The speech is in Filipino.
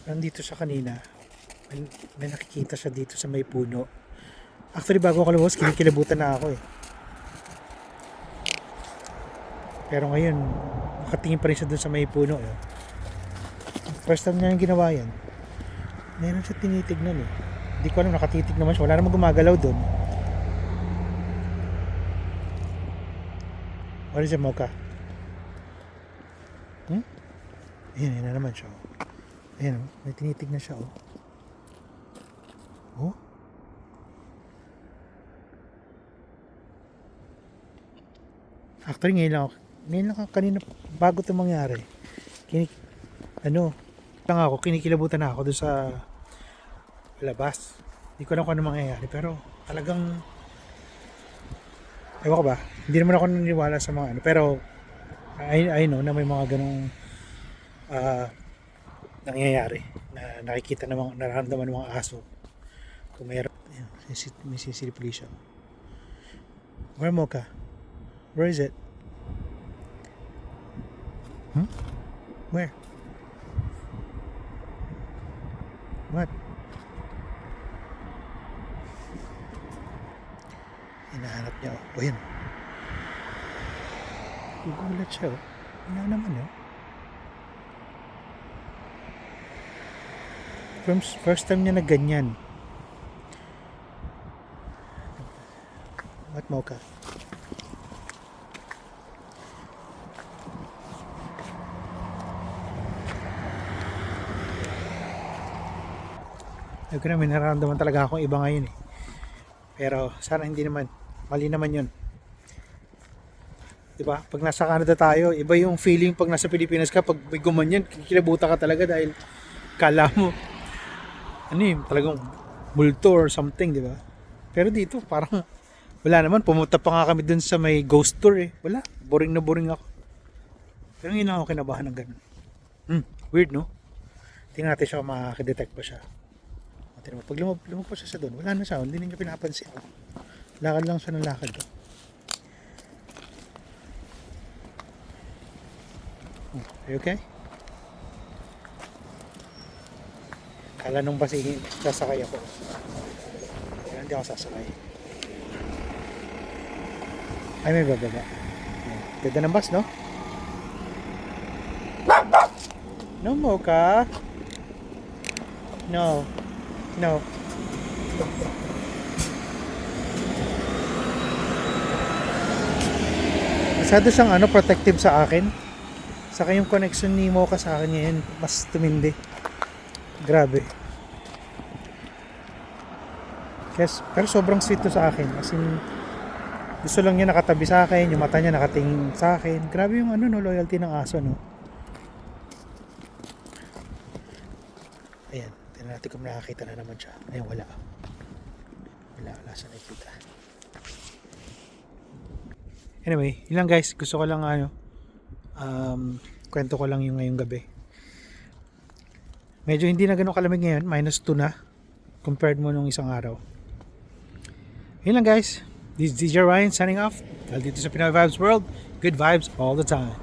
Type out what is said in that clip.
nandito siya kanina. May nakikita siya dito sa may puno. Actually, bago ako lumabas, kinikilabutan na ako eh. Pero ngayon, nakatingin pa rin siya dun sa may puno eh. First time niya yung ginawa yan. Meron siya tinitignan eh. Hindi ko alam, nakatitig naman siya. Wala namang gumagalaw dun. What is it, Mocha? Ayan na naman siya. Ayan oh, may tinitignan siya oh. Oh? Actually, ngayon lang kanina, bago ito mangyari. Kinikilabutan na ako doon sa labas. Hindi ko alam kung ano mangyayari, pero talagang, ewan ko ba, hindi naman ako naniniwala sa mga ano, pero I know na may mga ganong nangyayari na nakikita ng mga nararamdaman ng mga aso kung mayroon. May sisilipuli siya. Where, Mocha? Where is it? Where? What? Hinahanap niya oh. O yan. Gugulat siya oh. Wala naman oh. First time niya na ganyan. What, Mocha? Ayun na, may nararamdaman talaga akong iba ngayon eh. Pero sana hindi naman. Mali naman yun. Diba? Pag nasa Canada tayo, iba yung feeling pag nasa Pilipinas ka. Pag may gumanyan, kikilabuta ka talaga dahil kala mo talagang multo or something, di ba? Pero dito, parang wala naman. Pumunta pa nga kami dun sa may ghost tour eh. Wala. Boring na boring ako. Pero ngayon ako kinabahan ng ganun. Weird, no? Tingnan natin siya kung makakadetect pa siya. Pag lumag pa siya sa doon, wala na siya. Hindi niya pinapansin. Lakad lang siya ng lakad. Are you okay? Kala nung basihin, sasakay ako. Kaya hindi ako sasakay. Ay, may bababa. Ganda ng bus, no? No, Mocha. No. No. Masyado siyang protective sa akin. Saka yung connection ni Mocha sa akin ngayon, mas tumindi. Grabe. Pero sobrang sweet to sa akin. As in, gusto lang niya nakatabi sa akin, yung mata niya nakatingin sa akin. Grabe yung loyalty ng aso, no? Ayan, tingnan natin kung nakakita na naman siya. Ayan, wala siya nakikita. Anyway, yun lang guys, gusto ko lang kwento ko lang yung ngayong gabi. Medyo hindi na ganun kalamig ngayon, -2 na compared mo nung isang araw. Yun lang guys, this is DJ Ryan signing off. Dahil dito sa Pinoy Vibes World, good vibes all the time.